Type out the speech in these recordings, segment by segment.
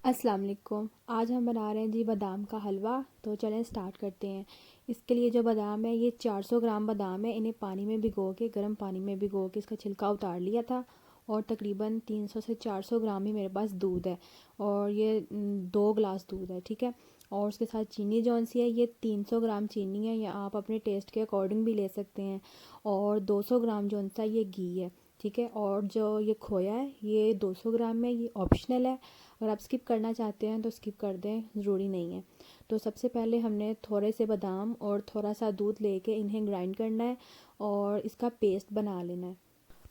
अस्सलाम वालेकुम। आज हम बना रहे हैं जी बादाम का हलवा। तो चलें स्टार्ट करते हैं। इसके लिए जो बादाम है ये 400 ग्राम बादाम है। इन्हें पानी में भिगो के गर्म पानी में भिगो के इसका छिलका उतार लिया था। और तकरीबन 300 से 400 ग्राम ही मेरे पास दूध है। और ये 2 गिलास दूध है, ठीक है। और उसके साथ चीनी जौन सी है ये 300 ग्राम चीनी है, या आप अपने टेस्ट के अकॉर्डिंग भी ले सकते हैं। और 200 ग्राम जौन सा ये घी है, ठीक है। और जो ये खोया है ये 200 ग्राम है, ये ऑप्शनल है। अगर आप स्किप करना चाहते हैं तो स्किप कर दें, ज़रूरी नहीं है। तो सबसे पहले हमने थोड़े से बादाम और थोड़ा सा दूध लेके इन्हें ग्राइंड करना है और इसका पेस्ट बना लेना है।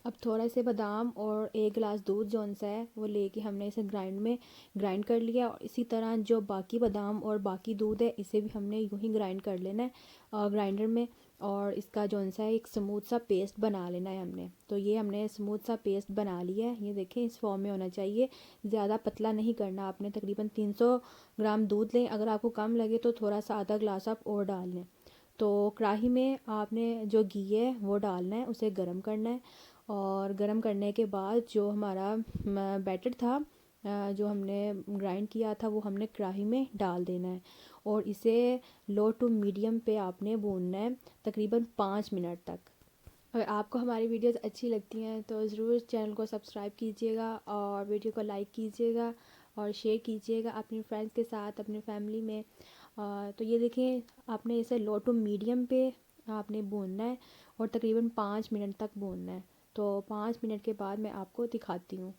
अब थोड़े से बादाम और 1 गिलास दूध जौन सा है वो लेके हमने इसे ग्राइंड कर लिया। और इसी तरह जो बाकी बादाम और बाकी दूध है इसे भी हमने यूँ ही ग्राइंड कर लेना है ग्राइंडर में। और इसका जौन सा है एक स्मूथ सा पेस्ट बना लेना है हमने। तो ये हमने स्मूथ सा पेस्ट बना लिया है, ये देखें इस फॉर्म में होना चाहिए। ज़्यादा पतला नहीं करना आपने। तकरीबन 300 ग्राम दूध लें, अगर आपको कम लगे तो थोड़ा सा आधा ग्लास आप और डाल लें। तो कढ़ाई में आपने जो घी है वो डालना है, उसे गर्म करना है। और गर्म करने के बाद जो हमारा बैटर था, जो हमने ग्राइंड किया था, वो हमने कढ़ाई में डाल देना है। और इसे लो टू मीडियम पे आपने भूनना है तकरीबन 5 मिनट तक। अगर आपको हमारी वीडियोस अच्छी लगती हैं तो ज़रूर चैनल को सब्सक्राइब कीजिएगा और वीडियो को लाइक कीजिएगा और शेयर कीजिएगा अपने फ्रेंड्स के साथ, अपने फैमिली में। तो ये देखें, आपने इसे लो टू मीडियम पे आपने भूनना है और तकरीबन 5 मिनट तक भूनना है। तो 5 मिनट के बाद मैं आपको दिखाती हूँ।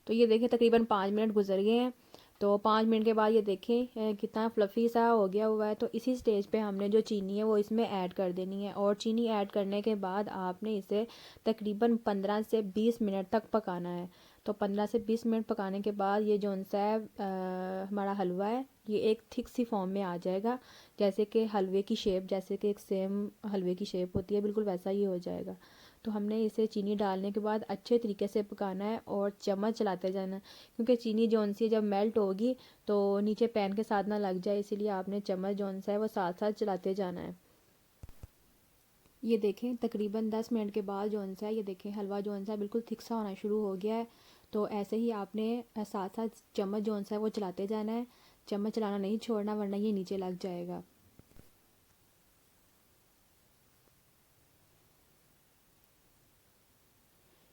तो ये देखें तकरीबन 5 मिनट गुजर गए हैं। तो 5 मिनट के बाद ये देखें कितना फ्लफ़ी सा हो गया हुआ है। तो इसी स्टेज पे हमने जो चीनी है वो इसमें ऐड कर देनी है। और चीनी ऐड करने के बाद आपने इसे तकरीबन 15 से 20 मिनट तक पकाना है। तो 15 से 20 मिनट पकाने के बाद ये जौन सा है हमारा हलवा है ये एक थिक सी फॉर्म में आ जाएगा। जैसे कि हलवे की शेप, जैसे कि एक सेम हलवे की शेप होती है, बिल्कुल वैसा ही हो जाएगा। तो हमने इसे चीनी डालने के बाद अच्छे तरीके से पकाना है और चम्मच चलाते जाना है। क्योंकि चीनी जौन सी जब मेल्ट होगी तो नीचे पैन के साथ ना लग जाए, इसीलिए आपने चम्मच जौन सा है वो साथ साथ चलाते जाना है। ये देखें तकरीबन 10 मिनट के बाद जौन सा है, ये देखें हलवा जौन सा है बिल्कुल थिक सा होना शुरू हो गया है। तो ऐसे ही आपने साथ साथ चम्मच जौन सा है वो चलाते जाना है। चम्मच चलाना नहीं छोड़ना, वरना ये नीचे लग जाएगा।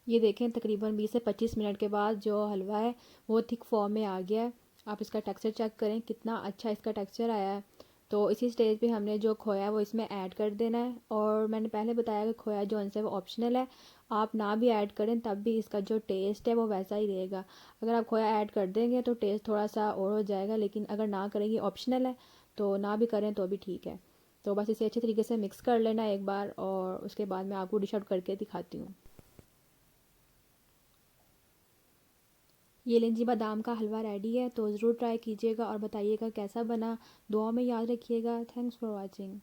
ये देखें तकरीबन 20 से 25 मिनट के बाद जो हलवा है वो थिक फॉर्म में आ गया है। आप इसका टेक्सचर चेक करें, कितना अच्छा इसका टेक्सचर आया है। तो इसी स्टेज पे हमने जो खोया है वो इसमें ऐड कर देना है। और मैंने पहले बताया कि खोया जो है वो ऑप्शनल है। आप ना भी ऐड करें तब भी इसका जो टेस्ट है वो वैसा ही रहेगा। अगर आप खोया ऐड कर देंगे तो टेस्ट थोड़ा सा और हो जाएगा, लेकिन अगर ना करेंगे, ऑप्शनल है, तो ना भी करें तो भी ठीक है। तो बस इसे अच्छे तरीके से मिक्स कर लेना एक बार, और उसके बाद मैं आपको डिश आउट करके दिखाती हूँ। ये लें जी बादाम का हलवा रेडी है। तो ज़रूर ट्राई कीजिएगा और बताइएगा कैसा बना। दुआ में याद रखिएगा। Thanks for watching.